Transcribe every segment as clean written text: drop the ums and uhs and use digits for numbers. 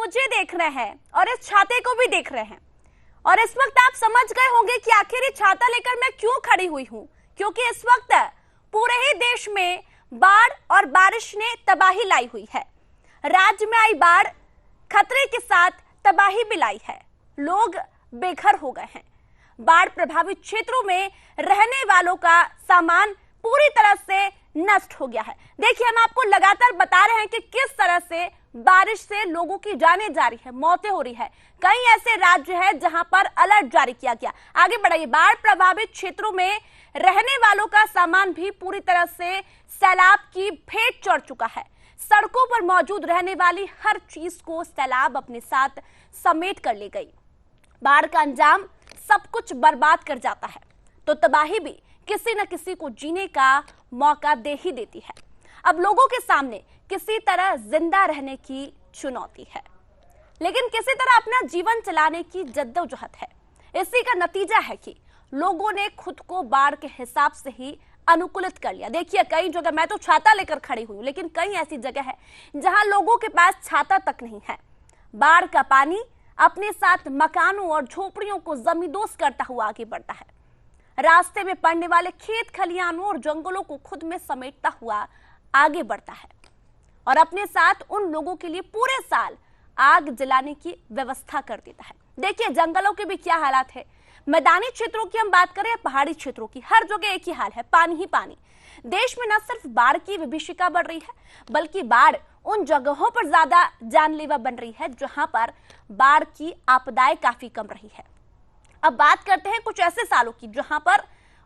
मुझे देख रहे हैं और इस छाते को भी देख रहे हैं और इस वक्त आप समझ गए होंगे कि आखिर ये छाता लेकर मैं क्यों खड़ी हुई हूं, क्योंकि इस वक्त पूरे ही देश में बाढ़ और बारिश ने तबाही लाई हुई है। राज्य में आई बाढ़ खतरे के साथ तबाही भी लाई है। लोग बेघर हो गए हैं। बाढ़ प्रभावित क्षेत्रों में रहने वालों का सामान पूरी तरह से नष्ट हो गया है। देखिए, हम आपको लगातार बता रहे हैं कि किस तरह से बारिश से लोगों की जानें जा रही है, मौतें हो रही है। कई ऐसे राज्य हैं जहां पर अलर्ट जारी किया गया। आगे बढ़ाइए। बाढ़ प्रभावित क्षेत्रों में रहने वालों का सामान भी पूरी तरह से सैलाब की भेंट चढ़ चुका है। सड़कों पर मौजूद रहने वाली हर चीज को सैलाब अपने साथ समेट कर ले गई। बाढ़ का अंजाम सब कुछ बर्बाद कर जाता है तो तबाही भी किसी न किसी को जीने का मौका दे ही देती है। अब लोगों के सामने किसी तरह जिंदा रहने की चुनौती है, लेकिन किसी तरह अपना जीवन चलाने की जद्दोजहद है। इसी का नतीजा है कि लोगों ने खुद को बाढ़ के हिसाब से ही अनुकूलित कर लिया। देखिए, कई जगह, मैं तो छाता लेकर खड़ी हुई हूं, लेकिन कई ऐसी जगह है जहां लोगों के पास छाता तक नहीं है। बाढ़ का पानी अपने साथ मकानों और झोपड़ियों को जमींदोज करता हुआ आगे बढ़ता है। रास्ते में पड़ने वाले खेत खलिहानों और जंगलों को खुद में समेटता हुआ आगे बढ़ता है और अपने साथ उन लोगों के लिए पूरे साल आग जलाने की व्यवस्था कर देता है। देखिए, जंगलों के भी क्या हालात है। मैदानी क्षेत्रों की हम बात करें या पहाड़ी क्षेत्रों की, हर जगह एक ही हाल है, पानी ही पानी। देश में न सिर्फ बाढ़ की विभीषिका बढ़ रही है, बल्कि बाढ़ उन जगहों पर ज्यादा जानलेवा बन रही है जहां पर बाढ़ की आपदाएं काफी कम रही है। अब बात करते हैं कुछ ऐसे सालों की जहां पर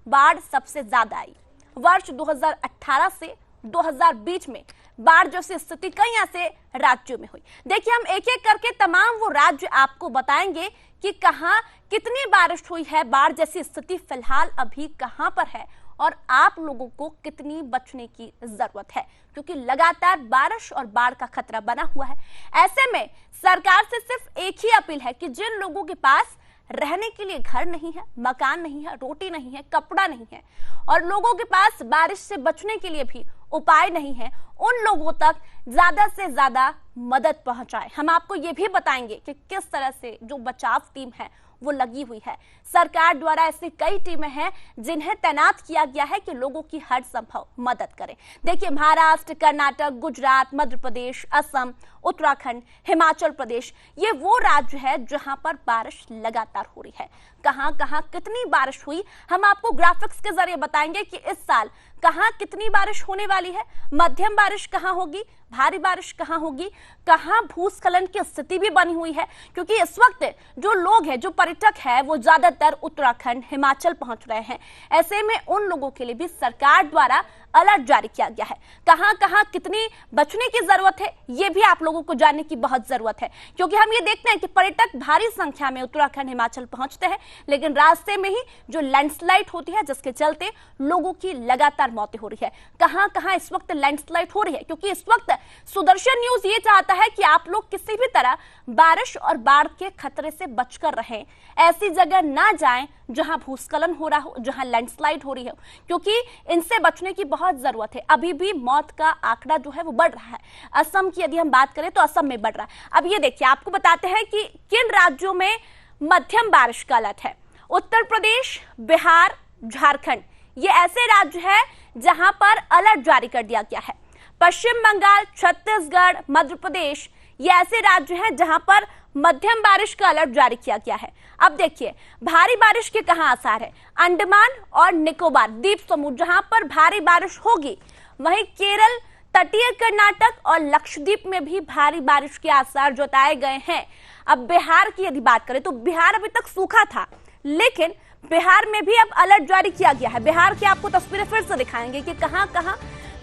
बाढ़ सबसे ज्यादा आई। वर्ष 2018 से 2020 में बाढ़ जैसी स्थिति कई ऐसे राज्यों में हुई। देखिए, हम एक एक करके तमाम वो राज्य आपको बताएंगे कि कहां कितनी बारिश हुई है, बाढ़ जैसी स्थिति फिलहाल अभी कहां पर है और आप लोगों को कितनी बचने की जरूरत है, क्योंकि लगातार बारिश और बाढ़ का खतरा बना हुआ है। ऐसे में सरकार से सिर्फ एक ही अपील है कि जिन लोगों के पास रहने के लिए घर नहीं है, मकान नहीं है, रोटी नहीं है, कपड़ा नहीं है और लोगों के पास बारिश से बचने के लिए भी उपाय नहीं है, उन लोगों तक ज्यादा से ज्यादा मदद पहुंचाए। हम आपको ये भी बताएंगे कि किस तरह से जो बचाव टीम है वो लगी हुई है। सरकार द्वारा ऐसी कई टीमें हैं जिन्हें तैनात किया गया है कि लोगों की हर संभव मदद करें। देखिए, महाराष्ट्र, कर्नाटक, गुजरात, मध्य प्रदेश, असम, उत्तराखंड, हिमाचल प्रदेश, ये वो राज्य है जहां पर बारिश लगातार हो रही है। कहां कहां कितनी बारिश हुई, हम आपको ग्राफिक्स के जरिए बताएंगे कि इस साल कहां कितनी बारिश होने वाली है, मध्यम बारिश कहां होगी, भारी बारिश कहां होगी, कहां भूस्खलन की स्थिति भी बनी हुई है, क्योंकि इस वक्त जो लोग हैं, जो पर्यटक है, वो ज्यादातर उत्तराखंड, हिमाचल पहुंच रहे हैं। ऐसे में उन लोगों के लिए भी सरकार द्वारा अलर्ट जारी किया गया है। कहां कहां कितनी बचने की जरूरत है, ये भी आप लोगों को जानने की बहुत जरूरत है, क्योंकि हम ये देखते हैं कि पर्यटक भारी संख्या में उत्तराखंड, हिमाचल पहुंचते हैं, लेकिन रास्ते में ही जो लैंडस्लाइड होती है, जिसके चलते लोगों की लगातार मौतें हो रही है। कहां कहां इस वक्त लैंडस्लाइड हो रही है, क्योंकि इस वक्त सुदर्शन न्यूज ये चाहता है कि आप लोग किसी भी तरह बारिश और बाढ़ के खतरे से बचकर रहें। ऐसी जगह ना जाएं जहां भूस्खलन हो रहा हो, जहां लैंडस्लाइड हो रही है, क्योंकि इनसे बचने की बहुत जरूरत है। अभी भी मौत का आंकड़ा जो है वो बढ़ रहा है। असम की यदि हम बात करें तो असम में बढ़ रहा है। अब ये देखिए, आपको बताते हैं कि किन राज्यों में मध्यम बारिश का अलर्ट है। उत्तर प्रदेश, बिहार, झारखंड, ये ऐसे राज्य है जहां पर अलर्ट जारी कर दिया गया है। पश्चिम बंगाल, छत्तीसगढ़, मध्य प्रदेश, ये ऐसे राज्य हैं जहां पर मध्यम बारिश का अलर्ट जारी किया गया है। अब देखिए, भारी बारिश के कहां आसार है। अंडमान और निकोबार द्वीप समूह जहां पर भारी बारिश होगी, वहीं केरल, तटीय कर्नाटक और लक्षद्वीप में भी भारी बारिश के आसार जताए गए हैं। अब बिहार की यदि बात करें तो बिहार अभी तक सूखा था, लेकिन बिहार में भी अब अलर्ट जारी किया गया है। बिहार की आपको तस्वीरें फिर से दिखाएंगे कि कहां कहां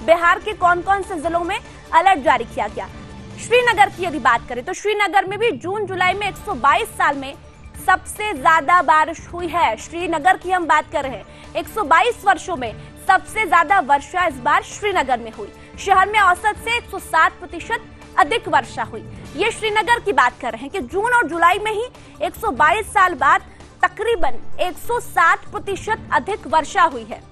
बिहार के कौन कौन से जिलों में अलर्ट जारी किया गया। श्रीनगर की यदि बात करें तो श्रीनगर में भी जून जुलाई में 122 साल में सबसे ज्यादा बारिश हुई है। श्रीनगर की हम बात कर रहे हैं, 122 वर्षों में सबसे ज्यादा वर्षा इस बार श्रीनगर में हुई। शहर में औसत से 107% अधिक वर्षा हुई। ये श्रीनगर की बात कर रहे हैं कि जून और जुलाई में ही 122 साल बाद तकरीबन 107% अधिक वर्षा हुई है।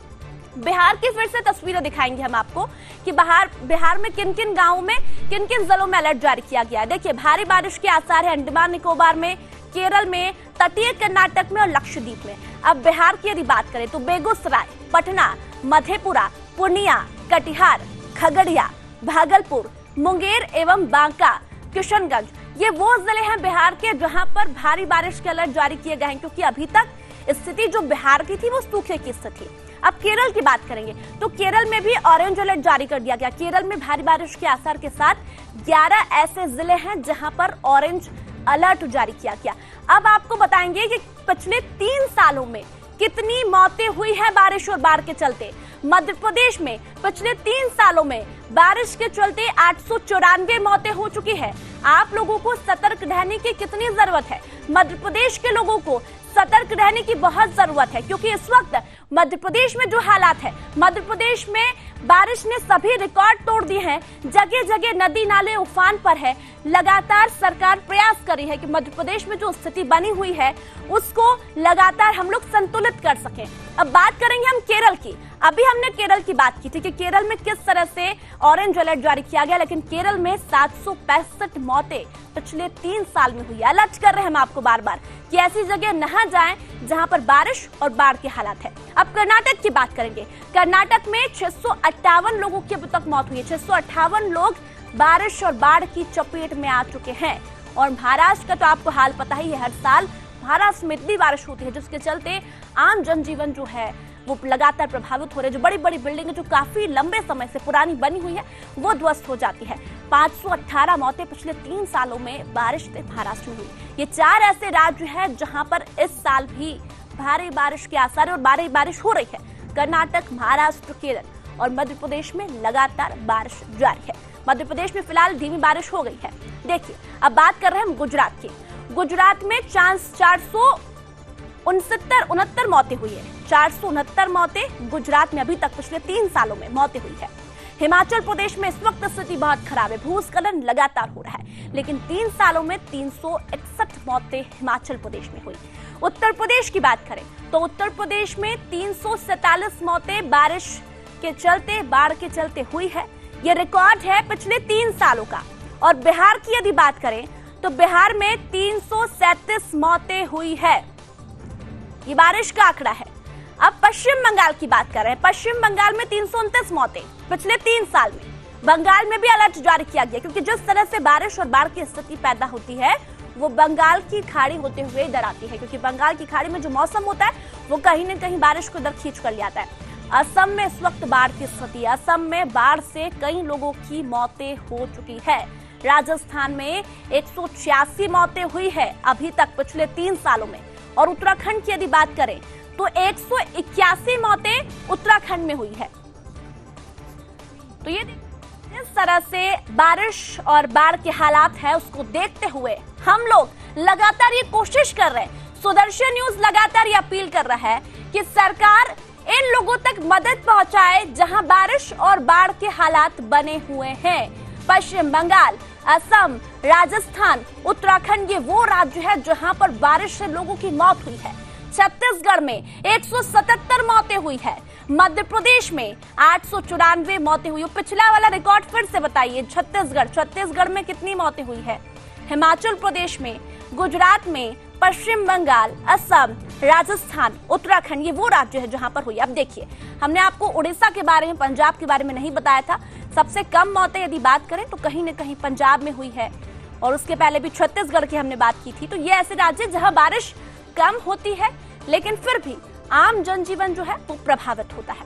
बिहार की फिर से तस्वीरें दिखाएंगे हम आपको कि बिहार में किन किन गांवों में किन किन जिलों में अलर्ट जारी किया गया है। देखिए, भारी बारिश के आसार है अंडमान निकोबार में, केरल में, तटीय कर्नाटक में और लक्षद्वीप में। अब बिहार की यदि बात करें तो बेगूसराय, पटना, मधेपुरा, पूर्णिया, कटिहार, खगड़िया, भागलपुर, मुंगेर एवं बांका, किशनगंज, ये वो जिले हैं बिहार के जहां पर भारी बारिश के अलर्ट जारी किए गए हैं, क्योंकि अभी तक स्थिति जो बिहार की थी वो सूखे की स्थिति। अब केरल की बात करेंगे तो केरल में भी ऑरेंज अलर्ट जारी कर दिया गया। केरल में भारी बारिश के आसार के साथ 11 ऐसे जिले हैं जहां पर ऑरेंज अलर्ट जारी किया गया। अब आपको बताएंगे कि पिछले 3 सालों में कितनी मौतें हुई है बारिश और बाढ़ के चलते। मध्य प्रदेश में पिछले 3 सालों में बारिश के चलते 894 मौतें हो चुकी है। आप लोगों को सतर्क रहने की कितनी जरूरत है? मध्य प्रदेश के लोगों को सतर्क रहने की बहुत जरूरत है, क्योंकि इस वक्त मध्य प्रदेश में जो हालात है, मध्य प्रदेश में बारिश ने सभी रिकॉर्ड तोड़ दिए हैं। जगह जगह नदी नाले उफान पर है। लगातार सरकार प्रयास कर रही है कि मध्य प्रदेश में जो स्थिति बनी हुई है उसको लगातार हम लोग संतुलित कर सकें। अब बात करेंगे हम केरल की। अभी हमने केरल की बात की थी कि केरल में किस तरह से ऑरेंज अलर्ट जारी किया गया, लेकिन केरल में 765 मौतें पिछले 3 साल में हुई। अलर्ट कर रहे हैं हम आपको बार बार कि ऐसी जगह न जाएं जहां पर बारिश और बाढ़ के हालात है। अब कर्नाटक की बात करेंगे। कर्नाटक में 658 लोगों की अब तक मौत हुई है। 658 लोग बारिश और बाढ़ की चपेट में आ चुके हैं। और महाराष्ट्र का तो आपको हाल पता ही है, हर साल महाराष्ट्र में इतनी बारिश होती है जिसके चलते आम जनजीवन जो है वो लगातार प्रभावित हो रहे हैं। जो बड़ी बड़ी बिल्डिंग जो काफी लंबे समय से पुरानी बनी हुई है वो ध्वस्त हो जाती है। 518 मौतें पिछले 3 सालों में बारिश से महाराष्ट्र में हुई। ये 4 ऐसे राज्य हैं जहां पर इस साल भी भारी बारिश के आसार और भारी बारिश हो रही है। कर्नाटक, महाराष्ट्र, केरल और मध्य प्रदेश में लगातार बारिश जारी है। मध्य प्रदेश में फिलहाल धीमी बारिश हो गई है। देखिए, अब बात कर रहे हैं हम गुजरात की। गुजरात में 469 मौतें हुई है। 469 मौतें गुजरात में अभी तक पिछले 3 सालों में मौतें हुई है। हिमाचल प्रदेश में इस वक्त स्थिति बहुत खराब है। भूस्खलन लगातार हो रहा है, लेकिन 3 सालों में 361 मौतें हिमाचल प्रदेश में हुई। उत्तर प्रदेश की बात करें तो उत्तर प्रदेश में 347 मौतें बारिश के चलते, बाढ़ के चलते हुई है। ये रिकॉर्ड है पिछले 3 सालों का। और बिहार की यदि बात करें तो बिहार में 337 मौतें हुई है। ये बारिश का आंकड़ा है। अब पश्चिम बंगाल की बात कर रहे हैं। पश्चिम बंगाल में 329 मौतें पिछले 3 साल में। बंगाल में भी अलर्ट जारी किया गया, क्योंकि जिस तरह से बारिश और बाढ़ की स्थिति पैदा होती है वो बंगाल की खाड़ी होते हुए इधर आती है, क्योंकि बंगाल की खाड़ी में जो मौसम होता है वो कहीं न कहीं बारिश को इधर खींच कर ले आता है। असम में इस वक्त बाढ़ की स्थिति। असम में बाढ़ से कई लोगों की मौतें हो चुकी है। राजस्थान में 186 मौतें हुई है अभी तक पिछले 3 सालों में। और उत्तराखंड की यदि बात करें तो 181 मौतें उत्तराखंड में हुई है। तो ये इस तरह से बारिश और बाढ़ के हालात है, उसको देखते हुए हम लोग लगातार ये कोशिश कर रहे हैं। सुदर्शन न्यूज लगातार ये अपील कर रहा है कि सरकार इन लोगों तक मदद पहुंचाए जहां बारिश और बाढ़ के हालात बने हुए हैं। पश्चिम बंगाल, असम, राजस्थान, उत्तराखंड ये वो राज्य है जहां पर बारिश से लोगों की मौत हुई है। छत्तीसगढ़ में 177 मौतें हुई है। मध्य प्रदेश में 894 मौतें हुई। पिछला वाला रिकॉर्ड फिर से बताइए। छत्तीसगढ़ में कितनी मौतें हुई है? हिमाचल प्रदेश में, गुजरात में, पश्चिम बंगाल, असम, राजस्थान, उत्तराखंड ये वो राज्य है जहां पर हुई। अब देखिए, हमने आपको उड़ीसा के बारे में, पंजाब के बारे में नहीं बताया था। सबसे कम मौतें यदि बात करें तो कहीं न कहीं पंजाब में हुई है, और उसके पहले भी छत्तीसगढ़ की हमने बात की थी। तो ये ऐसे राज्य जहां बारिश कम होती है लेकिन फिर भी आम जनजीवन जो है वो प्रभावित होता है।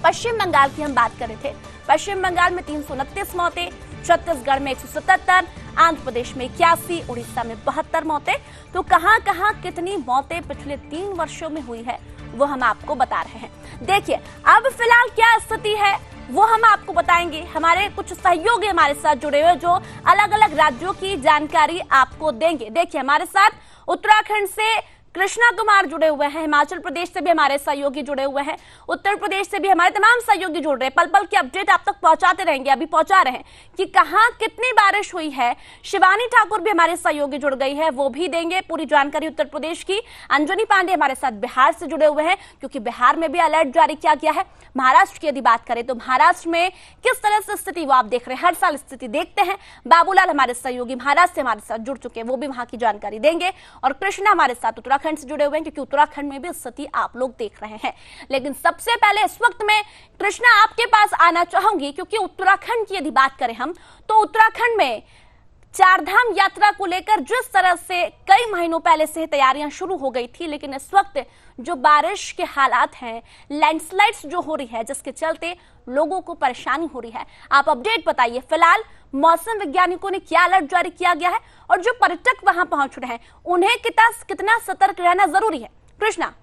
पश्चिम बंगाल की हम बात कर रहे थे। पश्चिम बंगाल में 329 मौतें, छत्तीसगढ़ में 177, आंध्र प्रदेश में 81, उड़ीसा में 72 मौतें। तो कहां कहां कितनी मौतें पिछले 3 वर्षों में हुई है वो हम आपको बता रहे हैं। देखिए, अब फिलहाल क्या स्थिति है वो हम आपको बताएंगे। हमारे कुछ सहयोगी हमारे साथ जुड़े हुए जो अलग अलग राज्यों की जानकारी आपको देंगे। देखिए, हमारे साथ उत्तराखंड से कृष्णा कुमार जुड़े हुए हैं, हिमाचल प्रदेश से भी हमारे सहयोगी जुड़े हुए हैं, उत्तर प्रदेश से भी हमारे तमाम सहयोगी जुड़ रहे हैं। पल पल की अपडेट आप तक पहुंचाते रहेंगे। अभी पहुंचा रहे हैं कि कहां कितनी बारिश हुई है। शिवानी ठाकुर भी हमारे सहयोगी जुड़ गई है, वो भी देंगे पूरी जानकारी उत्तर प्रदेश की। अंजनी पांडे हमारे साथ बिहार से जुड़े हुए हैं, क्योंकि बिहार में भी अलर्ट जारी किया गया है। महाराष्ट्र की यदि बात करें तो महाराष्ट्र में किस तरह से स्थिति वो आप देख रहे हैं, हर साल स्थिति देखते हैं। बाबूलाल हमारे सहयोगी महाराष्ट्र से हमारे साथ जुड़ चुके हैं, वो भी वहां की जानकारी देंगे। और कृष्णा हमारे साथ उत्तराखंड से जुड़े हुए हैं, क्योंकि उत्तराखंड में भी स्थिति आप लोग देख रहे हैं। लेकिन सबसे पहले इस वक्त में कृष्णा आपके पास आना चाहूंगी, क्योंकि उत्तराखंड की यदि बात करें हम तो उत्तराखंड में चारधाम यात्रा को लेकर जिस तरह से कई महीनों पहले से तैयारियां शुरू हो गई थी, लेकिन इस वक्त जो बारिश के हालात हैं, लैंडस्लाइड्स जो हो रही है, जिसके चलते लोगों को परेशानी हो रही है। आप अपडेट बताइए, फिलहाल मौसम वैज्ञानिकों ने क्या अलर्ट जारी किया गया है और जो पर्यटक वहां पहुंच रहे हैं उन्हें कितना सतर्क रहना जरूरी है। कृष्णा।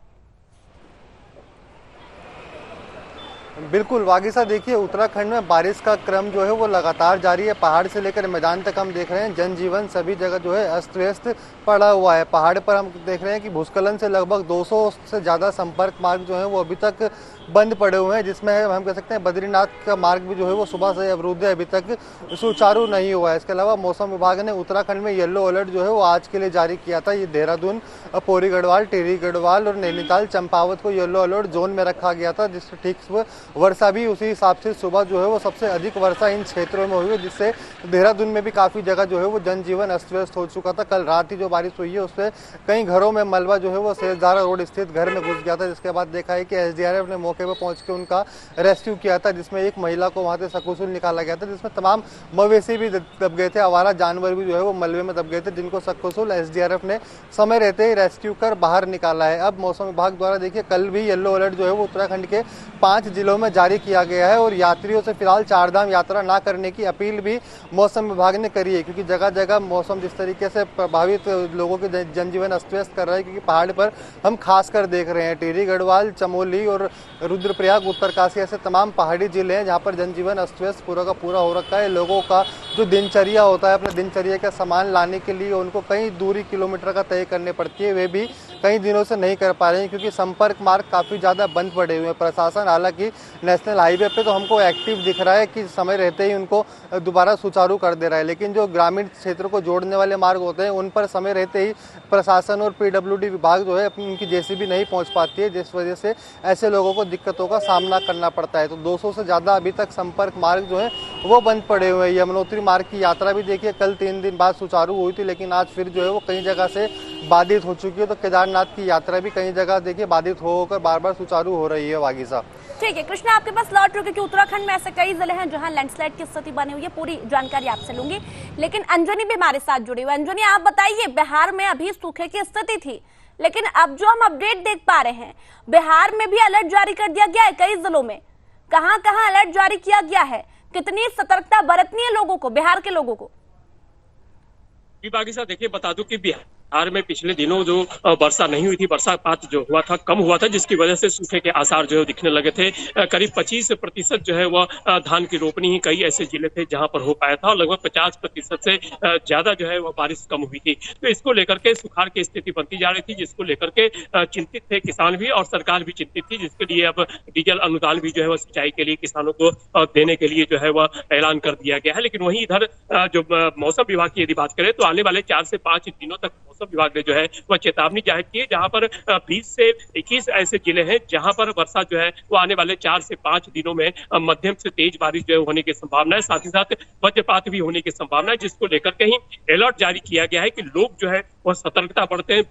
बिल्कुल वागीसा, देखिए उत्तराखंड में बारिश का क्रम जो है वो लगातार जारी है। पहाड़ से लेकर मैदान तक हम देख रहे हैं जनजीवन सभी जगह जो है अस्त व्यस्त पड़ा हुआ है। पहाड़ पर हम देख रहे हैं कि भूस्खलन से लगभग 200 से ज़्यादा संपर्क मार्ग जो है वो अभी तक बंद पड़े हुए हैं, जिसमें हम कह सकते हैं बद्रीनाथ का मार्ग भी जो है वो सुबह से अवरुद्ध है, अभी तक सुचारू नहीं हुआ है। इसके अलावा मौसम विभाग ने उत्तराखंड में येलो अलर्ट जो है वो आज के लिए जारी किया था। ये देहरादून, पौड़ी गढ़वाल, टिहरी गढ़वाल और नैनीताल, चंपावत को येलो अलर्ट जोन में रखा गया था, जिससे ठीक वर्षा भी उसी हिसाब से सुबह जो है वो सबसे अधिक वर्षा इन क्षेत्रों में हुई है, जिससे देहरादून में भी काफ़ी जगह जो है वो जनजीवन अस्त व्यस्त हो चुका था। कल रात ही जो बारिश हुई है उससे कई घरों में मलबा जो है वो सेजदारा रोड स्थित घर में घुस गया था, जिसके बाद देखा है कि एसडीआरएफ ने मौके पर पहुंच के उनका रेस्क्यू किया था, जिसमें एक महिला को वहां से सकुशल निकाला गया था, जिसमें तमाम मवेशी भी दब गए थे, आवारा जानवर भी जो है वो मलबे में दब गए थे, जिनको सकुशल एसडीआरएफ ने समय रहते ही रेस्क्यू कर बाहर निकाला है। अब मौसम विभाग द्वारा देखिए कल भी येलो अलर्ट जो है वो उत्तराखंड के 5 जिलों में जारी किया गया है और यात्रियों से फिलहाल चारधाम यात्रा ना करने की अपील भी मौसम विभाग ने करी है, क्योंकि जगह जगह मौसम जिस तरीके से प्रभावित लोगों के जनजीवन अस्त व्यस्त कर रहा है। क्योंकि पहाड़ पर हम खासकर देख रहे हैं टिहरी गढ़वाल, चमोली और रुद्रप्रयाग, उत्तरकाशी ऐसे तमाम पहाड़ी जिले हैं जहाँ पर जनजीवन अस्त व्यस्त पूरा का पूरा हो रखा है। लोगों का जो दिनचर्या होता है, अपने दिनचर्या का सामान लाने के लिए उनको कई दूरी किलोमीटर का तय करनी पड़ती है, वे भी कई दिनों से नहीं कर पा रहे हैं, क्योंकि संपर्क मार्ग काफ़ी ज़्यादा बंद पड़े हुए हैं। प्रशासन हालांकि नेशनल हाईवे पे तो हमको एक्टिव दिख रहा है कि समय रहते ही उनको दोबारा सुचारू कर दे रहा है, लेकिन जो ग्रामीण क्षेत्र को जोड़ने वाले मार्ग होते हैं उन पर समय रहते ही प्रशासन और पीडब्ल्यूडी विभाग जो है अपनी उनकी जेसीबी नहीं पहुँच पाती है, जिस वजह से ऐसे लोगों को दिक्कतों का सामना करना पड़ता है। तो 200 से ज़्यादा अभी तक संपर्क मार्ग जो है वो बंद पड़े हुए हैं। यमुनोत्री मार्ग की यात्रा भी देखिए कल 3 दिन बाद सुचारू हुई थी, लेकिन आज फिर जो है वो कई जगह से बाधित हो चुकी है। तो केदारनाथ की यात्रा भी कई जगह देखिए बाधित होकर बार बार सुचारू हो रही है। वागीसा, ठीक है कृष्णा, आपके पास लौट रहे, क्योंकि उत्तराखंड में ऐसे कई जिले हैं जहां लैंडस्लाइड की स्थिति बनी हुई है। पूरी जानकारी आपसे लूंगी, लेकिन अंजनी भी हमारे साथ जुड़ी हुई है। अंजनी, आप बताइए, बिहार में अभी सूखे की स्थिति थी, लेकिन अब जो हम अपडेट देख पा रहे हैं, बिहार में भी अलर्ट जारी कर दिया गया है कई जिलों में। कहां कहां अलर्ट जारी किया गया है, कितनी सतर्कता बरतनी है लोगों को, बिहार के लोगों को? देखिए बता दूं कि बिहार में पिछले दिनों जो वर्षा नहीं हुई थी, बरसात जो हुआ था कम हुआ था, जिसकी वजह से सूखे के आसार जो है दिखने लगे थे। करीब 25% जो है वह धान की रोपनी ही कई ऐसे जिले थे जहां पर हो पाया था और लगभग 50% से ज्यादा जो है वह बारिश कम हुई थी। तो इसको लेकर के सुखाड़ की स्थिति बनती जा रही थी, जिसको लेकर के चिंतित थे किसान भी और सरकार भी चिंतित थी, जिसके लिए अब डीजल अनुदान भी जो है वह सिंचाई के लिए किसानों को देने के लिए जो है वह ऐलान कर दिया गया है। लेकिन वहीं इधर जो मौसम विभाग की यदि बात करें तो आने वाले 4 से 5 दिनों तक मौसम विभाग ने जो है वह चेतावनी जाहिर की है, जहां पर 20 से 21 ऐसे जिले हैं जहां पर वर्षा जो है वो आने वाले 4 से 5 दिनों में मध्यम से तेज बारिश जो है होने की संभावना है, साथ ही साथ वज्रपात भी होने की संभावना है, जिसको लेकर के ही अलर्ट जारी किया गया है कि लोग जो है वह सतर्कता बरतें,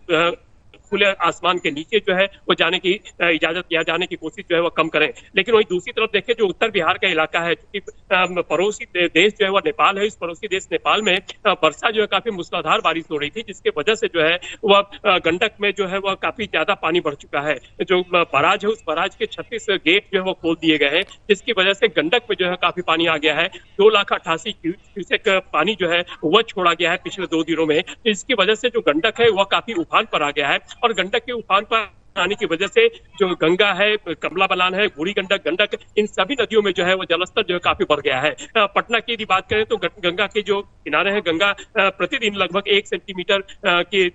खुले आसमान के नीचे जो है वो जाने की इजाजत या जाने की कोशिश जो है वो कम करें। लेकिन वही दूसरी तरफ देखें, जो उत्तर बिहार का इलाका है, क्योंकि पड़ोसी देश जो है वो नेपाल है, इस पड़ोसी देश नेपाल में वर्षा जो है काफी मूसलाधार बारिश हो रही थी, जिसके वजह से जो है वह गंडक में जो है वह काफी ज्यादा पानी बढ़ चुका है। जो बराज है उस बराज के 36 गेट जो है वो खोल दिए गए हैं, जिसकी वजह से गंडक में जो है काफी पानी आ गया है। 2,88,000 क्यूसेक पानी जो है वह छोड़ा गया है पिछले 2 दिनों में। इसकी वजह से जो गंडक है वह काफी उफान पर आ गया है और गंडक के उफान पर आने की वजह से जो गंगा है, कमला बलान है, बूढ़ी गंडक, गंडक, इन सभी नदियों में जो है वो जलस्तर जो है काफी बढ़ गया है। पटना की यदि बात करें तो गंगा के जो किनारे हैं, गंगा प्रतिदिन लगभग 1 सेंटीमीटर की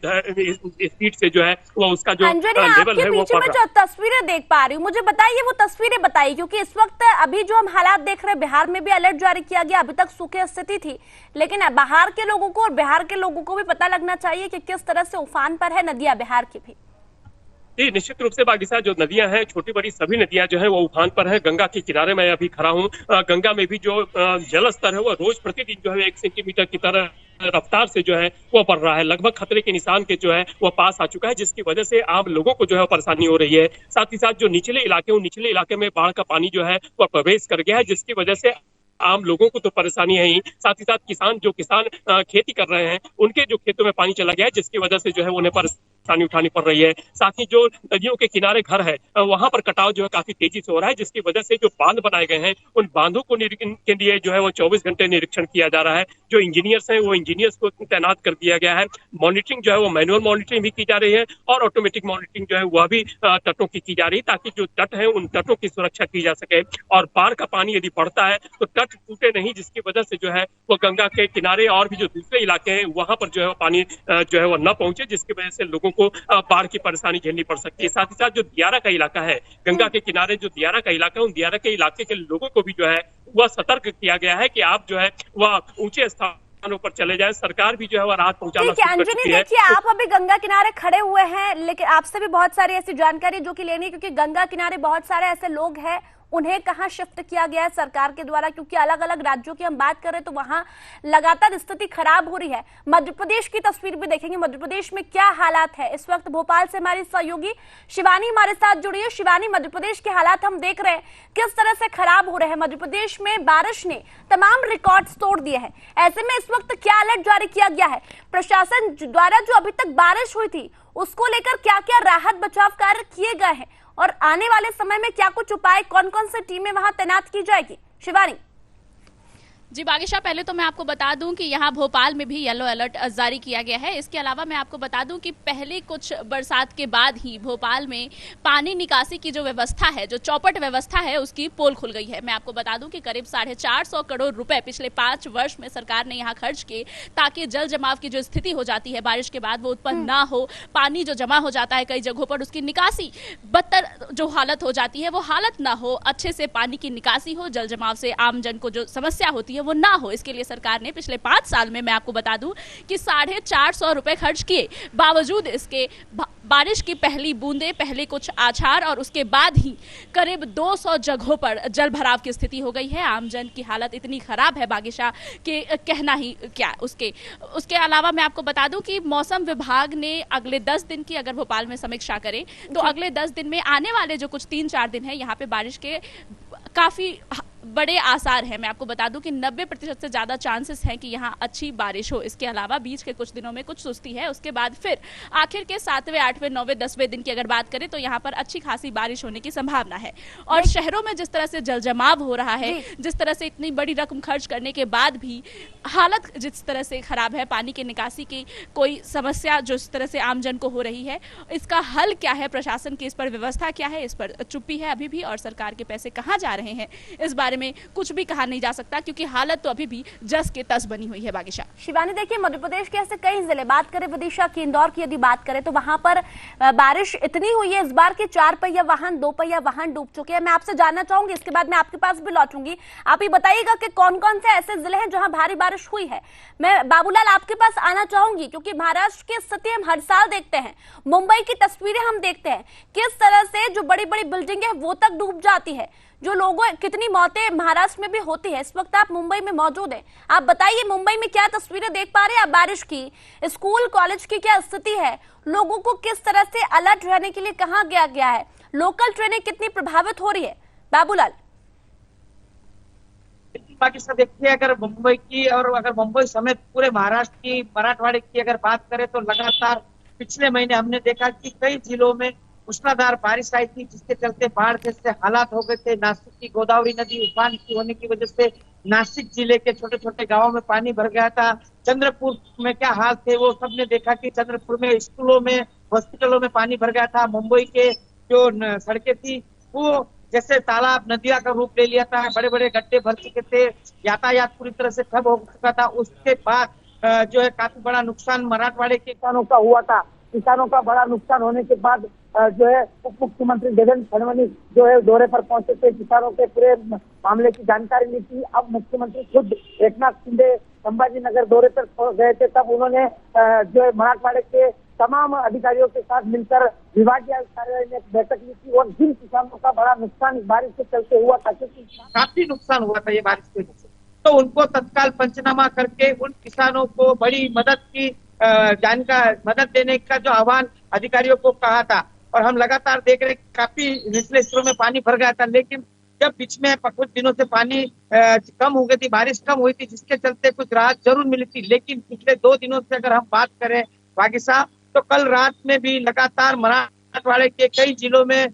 स्पीड से जो है वो उसका जो लेवल है वो बढ़ रहा है। तस्वीरें देख पा रही हूँ, मुझे बताइए वो तस्वीरें बताइए, क्योंकि इस वक्त अभी जो हम हालात देख रहे हैं, बिहार में भी अलर्ट जारी किया गया, अभी तक सूखे स्थिति थी, लेकिन बाहर के लोगों को और बिहार के लोगों को भी पता लगना चाहिए कि किस तरह से उफान पर है नदियां बिहार की भी। जी, निश्चित रूप से बागीसा जो नदियां हैं, छोटी बड़ी सभी नदियां जो है वो उफान पर है। गंगा के किनारे मैं अभी खड़ा हूँ। गंगा में भी जो जल स्तर है वो रोज प्रतिदिन जो है 1 सेंटीमीटर की तरह रफ्तार से जो है वो बढ़ रहा है। लगभग खतरे के निशान के जो है वो पास आ चुका है, जिसकी वजह से आम लोगों को जो है परेशानी हो रही है। साथ ही साथ जो निचले इलाके, उन निचले इलाके में बाढ़ का पानी जो है वो प्रवेश कर गया है, जिसकी वजह से आम लोगों को तो परेशानी है ही, साथ ही साथ किसान खेती कर रहे हैं, उनके जो खेतों में पानी चला गया है, जिसकी वजह से जो है उन्हें परेशानी उठानी पड़ रही है। साथ ही जो नदियों के किनारे घर है, वहां पर कटाव जो है काफी तेजी से हो रहा है, जिसकी वजह से जो बांध बनाए गए हैं, उन बांधों को के लिए जो है वो 24 घंटे निरीक्षण किया जा रहा है। जो इंजीनियर्स हैं वो इंजीनियर्स को तैनात कर दिया गया है। मॉनिटरिंग जो है वो मैनुअल मॉनिटरिंग भी की जा रही है और ऑटोमेटिक मॉनिटरिंग जो है वह भी तटों की जा रही है, ताकि जो तट है उन तटों की सुरक्षा की जा सके। और बाढ़ का पानी यदि बढ़ता है तो तट टूटे नहीं, जिसकी वजह से जो है वो गंगा के किनारे और भी जो दूसरे इलाके हैं वहां पर जो है पानी जो है वो न पहुंचे, जिसकी वजह से लोगों को बाढ़ की परेशानी झेलनी पड़ सकती है। साथ ही साथ जो दियारा का इलाका है, गंगा के किनारे जो दियारा का इलाका है, उन दियारा के इलाके के लोगों को भी जो है वह सतर्क किया गया है कि आप जो है वह ऊंचे स्थानों पर चले जाएं। सरकार भी जो है वह राहत पहुंचाना शुरू कर चुकी है। देखिए, आप अभी गंगा किनारे खड़े हुए हैं, लेकिन आपसे भी बहुत सारी ऐसी जानकारी जो कि लेनी है, क्योंकि गंगा किनारे बहुत सारे ऐसे लोग हैं, उन्हें कहां शिफ्ट किया गया है सरकार के द्वारा, क्योंकि अलग अलग राज्यों की हम बात करें तो वहां लगातार स्थिति खराब हो रही है। मध्य प्रदेश की तस्वीर भी देखेंगे, मध्य प्रदेश में क्या हालात है इस वक्त। भोपाल से हमारी सहयोगी शिवानी हमारे साथ जुड़ी है। शिवानी, मध्य प्रदेश के हालात हम देख रहे हैं किस तरह से खराब हो रहे हैं। मध्य प्रदेश में बारिश ने तमाम रिकॉर्ड्स तोड़ दिए हैं, ऐसे में इस वक्त क्या अलर्ट जारी किया गया है प्रशासन द्वारा? जो अभी तक बारिश हुई थी उसको लेकर क्या क्या राहत बचाव कार्य किए गए हैं और आने वाले समय में क्या कुछ उपाय, कौन कौन से टीमें वहां तैनात की जाएगी? शिवानी। जी बागेशा, पहले तो मैं आपको बता दूं कि यहाँ भोपाल में भी येलो अलर्ट जारी किया गया है। इसके अलावा मैं आपको बता दूं कि पहले कुछ बरसात के बाद ही भोपाल में पानी निकासी की जो व्यवस्था है, जो चौपट व्यवस्था है, उसकी पोल खुल गई है। मैं आपको बता दूं कि करीब 450 करोड़ रुपए पिछले 5 वर्ष में सरकार ने यहाँ खर्च किए, ताकि जल जमाव की जो स्थिति हो जाती है बारिश के बाद वो उत्पन्न ना हो। पानी जो जमा हो जाता है कई जगहों पर, उसकी निकासी बदतर जो हालत हो जाती है वो हालत ना हो, अच्छे से पानी की निकासी हो, जल जमाव से आमजन को जो समस्या होती है वो ना हो। इसके लिए सरकार ने पिछले 5 साल में मैं आपको बता दूं कि 450 रुपए खर्च किए। बावजूद इसके बारिश की पहली बूंदे, पहले कुछ आछार और उसके बाद ही करीब 200 जगहों पर जल भराव की स्थिति हो गई है। आमजन की हालत इतनी खराब है बागेशा कि कहना ही क्या। उसके अलावा मैं आपको बता दूं कि मौसम विभाग ने अगले 10 दिन की अगर भोपाल में समीक्षा करें तो अगले 10 दिन में आने वाले जो कुछ 3-4 दिन है यहाँ पे बारिश के काफी बड़े आसार हैं। मैं आपको बता दूं कि 90% से ज्यादा चांसेस हैं कि यहाँ अच्छी बारिश हो। इसके अलावा बीच के कुछ दिनों में कुछ सुस्ती है, उसके बाद फिर आखिर के 7वें, 8वें, 9वें, 10वें दिन की अगर बात करें तो यहाँ पर अच्छी खासी बारिश होने की संभावना है। और शहरों में जिस तरह से जल जमाव हो रहा है, जिस तरह से इतनी बड़ी रकम खर्च करने के बाद भी हालत जिस तरह से खराब है, पानी की निकासी की कोई समस्या जो इस तरह से आमजन को हो रही है, इसका हल क्या है, प्रशासन की इस पर व्यवस्था क्या है, इस पर चुप्पी है अभी भी। और सरकार के पैसे कहाँ जा रहे हैं इस बारे में कुछ भी कहा नहीं जा सकता, क्योंकि हालत तो अभी भी जस के तस बनी हुई है। बागेशा। शिवानी, देखिए मध्य प्रदेश के ऐसे कई जिले, बात करें विदिशा की, इंदौर की यदि बात करें तो वहां पर बारिश इतनी हुई है इस बार के 4 पहिया वाहन, 2 पहिया वाहन डूब चुके हैं। मैं आपसे जानना चाहूंगी, इसके बाद मैं आपके पास भी लौटूंगी, आप ही बताइएगा कि कौन कौन से ऐसे जिले हैं जहां भारी बारिश हुई है। मैं बाबूलाल आपके पास आना चाहूंगी, क्योंकि महाराष्ट्र की स्थिति हम हर साल देखते हैं, मुंबई की तस्वीरें हम देखते हैं किस तरह से जो बड़ी बड़ी बिल्डिंग है वो तक डूब जाती है, जो लोगों कितनी मौतें महाराष्ट्र में भी होती है। इस वक्त आप मुंबई में मौजूद हैं, आप बताइए मुंबई में क्या तस्वीरें देख पा रहे हैं आप बारिश की, स्कूल कॉलेज की क्या स्थिति है, लोगों को किस तरह से अलर्ट रहने के लिए कहा गया है, लोकल ट्रेनें कितनी प्रभावित हो रही है? बाबूलाल। बाकी सब देखिए, अगर मुंबई की और अगर मुंबई समेत पूरे महाराष्ट्र की, मराठवाड़े की अगर बात करें तो लगातार पिछले महीने हमने देखा कि कई जिलों में मूसलाधार बारिश आई थी, जिसके चलते बाढ़ जैसे हालात हो गए थे। नासिक की गोदावरी नदी उफान की होने की वजह से नासिक जिले के छोटे छोटे गांवों में पानी भर गया था। चंद्रपुर में क्या हाल थे वो सबने देखा कि चंद्रपुर में स्कूलों में हॉस्पिटलों में पानी भर गया था। मुंबई के जो सड़कें थी वो जैसे तालाब नदिया का रूप ले लिया था, बड़े बड़े गड्ढे भर चुके थे, यातायात पूरी तरह से ठप हो चुका था। उसके बाद जो है काफी बड़ा नुकसान मराठवाड़े के किसानों का हुआ था। किसानों का बड़ा नुकसान होने के बाद जो है उप मुख्यमंत्री देवेंद्र फडणवीस जो है दौरे पर पहुंचे थे, किसानों के पूरे मामले की जानकारी ली थी। अब मुख्यमंत्री खुद एकनाथ शिंदे संभाजी नगर दौरे पर गए थे, तब उन्होंने जो है मराठवाड़े के तमाम अधिकारियों के साथ मिलकर विभागीय कार्यालय में एक बैठक ली थी और जिन किसानों का बड़ा नुकसान इस बारिश के चलते हुआ था, क्योंकि काफी नुकसान हुआ था ये बारिश की वजह से, तो उनको तत्काल पंचनामा करके उन किसानों को बड़ी मदद देने का जो आह्वान अधिकारियों को कहा था। और हम लगातार देख रहे काफी निचले स्तरों में पानी भर गया था, लेकिन जब बीच में कुछ दिनों से पानी कम हो गई थी, बारिश कम हुई थी, जिसके चलते कुछ राहत जरूर मिली थी। लेकिन पिछले 2 दिनों से अगर हम बात करें बागी साहब, तो कल रात में भी लगातार मराठवाड़े के कई जिलों में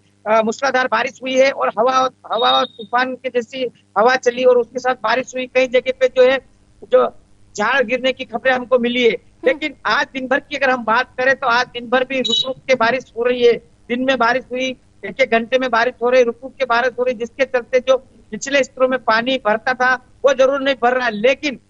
मूसलाधार बारिश हुई है और हवा और तूफान के जैसी हवा चली और उसके साथ बारिश हुई। कई जगह पे जो झाड़ गिरने की खबरें हमको मिली है। लेकिन आज दिन भर की अगर हम बात करें तो आज दिन भर भी रुक रुक के बारिश हो रही है। दिन में बारिश हुई, 1-1 घंटे में बारिश हो रही, रुक रुक के बारिश हो रही, जिसके चलते जो निचले स्तरों में पानी भरता था वो जरूर नहीं भर रहा। लेकिन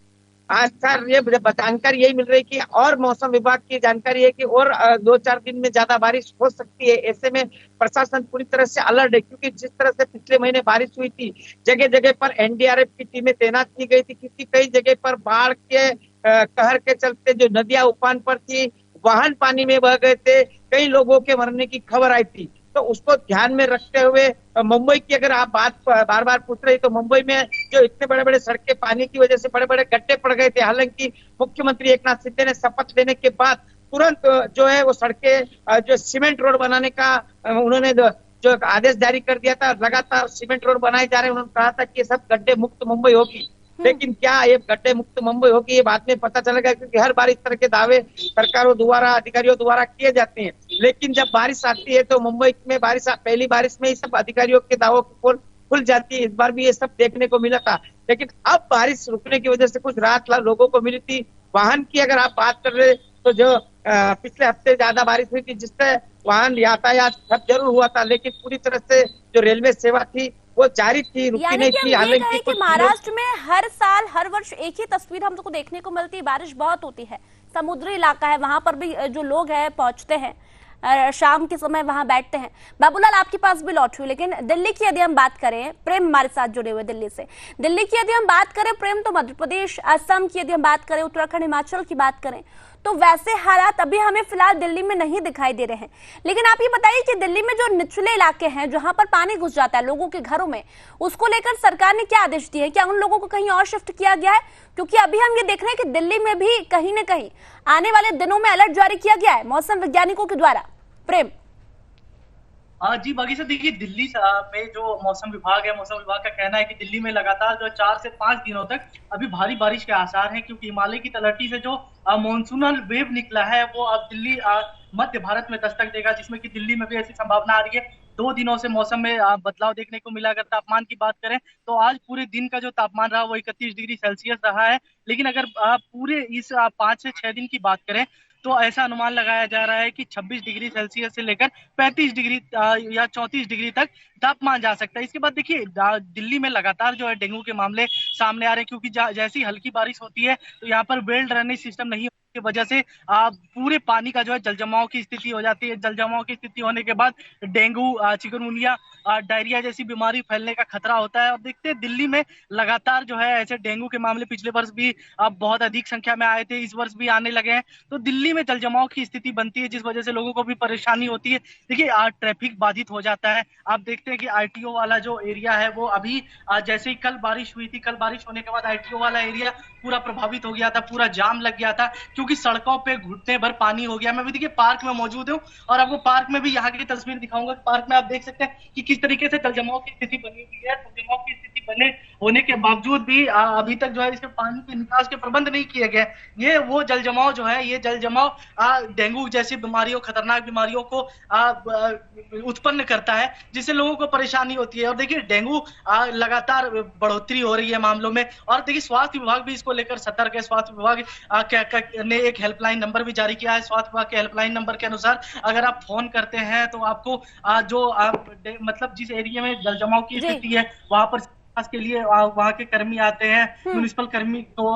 आज ये जानकारी यही मिल रही कि और मौसम विभाग की जानकारी है कि और 2-4 दिन में ज्यादा बारिश हो सकती है। ऐसे में प्रशासन पूरी तरह से अलर्ट है, क्योंकि जिस तरह से पिछले महीने बारिश हुई थी, जगह जगह पर एनडीआरएफ की टीमें तैनात की गई थी, क्योंकि कई जगह पर बाढ़ के कहर के चलते जो नदियां उफान पर थी, वाहन पानी में बह गए थे, कई लोगों के मरने की खबर आई थी। तो उसको ध्यान में रखते हुए मुंबई की अगर आप बात बार बार पूछ रही, तो मुंबई में जो इतने बड़े बड़े सड़कें पानी की वजह से बड़े बड़े गड्ढे पड़ गए थे, हालांकि मुख्यमंत्री एकनाथ शिंदे ने शपथ लेने के बाद तुरंत जो है वो सड़कें जो सीमेंट रोड बनाने का उन्होंने जो आदेश जारी कर दिया था। लगातार सीमेंट रोड बनाए जा रहे हैं। उन्होंने कहा था कि सब गड्ढे मुक्त मुंबई होगी, लेकिन क्या ये गड्ढे मुक्त मुंबई होगी ये बाद में पता चलेगा, क्योंकि हर बार इस तरह के दावे सरकारों द्वारा अधिकारियों द्वारा किए जाते हैं। लेकिन जब बारिश आती है तो मुंबई में पहली बारिश में ही सब अधिकारियों के दावों की पोल खुल जाती है। इस बार भी ये सब देखने को मिला था। लेकिन अब बारिश रुकने की वजह से कुछ राहत लोगों को मिली थी। वाहन की अगर आप बात कर रहे तो जो पिछले हफ्ते ज्यादा बारिश हुई थी, जिससे वाहन यातायात ठप जरूर हुआ था, लेकिन पूरी तरह से जो रेलवे सेवा थी वो जारी थी, रुकी नहीं थी। हालांकि कि महाराष्ट्र में हर साल हर वर्ष एक ही तस्वीर हमको देखने को मिलती है, बारिश बहुत होती है, समुद्री इलाका है, वहां पर भी जो लोग हैं पहुंचते हैं, शाम के समय वहां बैठते हैं। बाबूलाल आपके पास भी लौट हुई, लेकिन दिल्ली की यदि हम बात करें, प्रेम हमारे साथ जुड़े हुए दिल्ली से, दिल्ली की यदि हम बात करें प्रेम, तो मध्य प्रदेश असम की यदि हम बात करें, उत्तराखंड हिमाचल की बात करें, तो वैसे हालात अभी हमें फिलहाल दिल्ली में नहीं दिखाई दे रहे हैं। लेकिन आप ये बताइए कि दिल्ली में जो निचले इलाके हैं जहां पर पानी घुस जाता है लोगों के घरों में, उसको लेकर सरकार ने क्या आदेश दिए हैं? क्या उन लोगों को कहीं और शिफ्ट किया गया है? क्योंकि अभी हम ये देख रहे हैं कि दिल्ली में भी कहीं न कहीं आने वाले दिनों में अलर्ट जारी किया गया है मौसम वैज्ञानिकों के द्वारा। प्रेम जी बागी साहब, देखिए दिल्ली में जो मौसम विभाग है, मौसम विभाग का कहना है कि दिल्ली में लगातार जो 4 से 5 दिनों तक अभी भारी बारिश के आसार हैं, क्योंकि हिमालय की तलहटी से जो मॉनसूनल वेव निकला है वो अब दिल्ली मध्य भारत में दस्तक देगा, जिसमें कि दिल्ली में भी ऐसी संभावना आ रही है। 2 दिनों से मौसम में बदलाव देखने को मिला। अगर तापमान की बात करें तो आज पूरे दिन का जो तापमान रहा वो 31 डिग्री सेल्सियस रहा है, लेकिन अगर पूरे इस 5 से 6 दिन की बात करें तो ऐसा अनुमान लगाया जा रहा है कि 26 डिग्री सेल्सियस से लेकर 35 डिग्री या 34 डिग्री तक तापमान जा सकता है। इसके बाद देखिए दिल्ली में लगातार जो है डेंगू के मामले सामने आ रहे हैं, क्योंकि जैसी हल्की बारिश होती है तो यहाँ पर वेल ड्रेनेज सिस्टम नहीं की वजह से पूरे पानी का जो है जल जमाव की स्थिति हो जाती है। जल जमाव की स्थिति होने के बाद डेंगू, चिकनगुनिया, डायरिया जैसी बीमारी फैलने का खतरा होता है। और देखते हैं दिल्ली में लगातार जो है ऐसे डेंगू के मामले पिछले वर्ष भी बहुत अधिक संख्या में आए थे, इस वर्ष भी आने लगे हैं। तो दिल्ली में जल जमाव की स्थिति बनती है, जिस वजह से लोगों को भी परेशानी होती है। देखिए ट्रैफिक बाधित हो जाता है। आप देखते हैं कि आईटीओ वाला जो एरिया है वो अभी जैसे ही कल बारिश हुई थी, कल बारिश होने के बाद आईटीओ वाला एरिया पूरा प्रभावित हो गया था, पूरा जाम लग गया था, क्योंकि सड़कों पे घुटने भर पानी हो गया। मैं भी देखिए पार्क में मौजूद हूँ और आपको पार्क में भी यहाँ की तस्वीर दिखाऊंगा। पार्क में आप देख सकते हैं कि किस तरीके से जलजमाव की स्थिति बनी हुई है। जलजमाव की स्थिति बने होने के बावजूद भी अभी तक जो है इसके पानी के निकास के प्रबंध नहीं किए गए। ये वो जलजमाव जो है, ये जलजमाव डेंगू जैसी बीमारियों, खतरनाक बीमारियों को उत्पन्न करता है, जिससे लोगों को परेशानी होती है। और देखिए डेंगू लगातार बढ़ोतरी हो रही है मामलों में, और देखिए स्वास्थ्य विभाग भी इसको लेकर सतर्क है। स्वास्थ्य विभाग ने ने एक हेल्पलाइन नंबर भी जारी किया है। स्वास्थ्य विभाग के हेल्पलाइन नंबर के अनुसार अगर आप फोन करते हैं तो आपको मतलब जिस एरिया में जल जमाव की स्थिति है वहां पर के लिए वहां के कर्मी आते हैं, म्युनिसिपल कर्मी को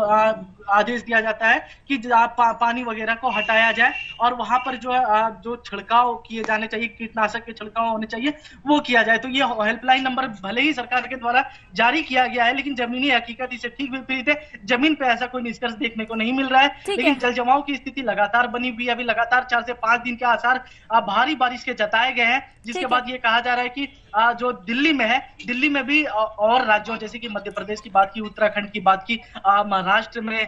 आदेश दिया जाता है कि पानी वगैरह को हटाया जाए और वहां पर जो छिड़काव किए जाने चाहिए, कीटनाशक के छिड़काव होने चाहिए, वो किया जाए। तो ये हेल्पलाइन नंबर भले ही सरकार के द्वारा जारी किया गया है, लेकिन जमीनी हकीकत इससे ठीक विपरीत है। जमीन पे ऐसा कोई निष्कर्ष देखने को नहीं मिल रहा है, लेकिन जल जमाव की स्थिति लगातार बनी हुई है। अभी लगातार 4 से 5 दिन के आसार भारी बारिश के जताए गए हैं, जिसके बाद ये कहा जा रहा है कि जो दिल्ली में है, दिल्ली में भी और राज्यों जैसे कि मध्य प्रदेश की बात की, उत्तराखंड की बात की, महाराष्ट्र में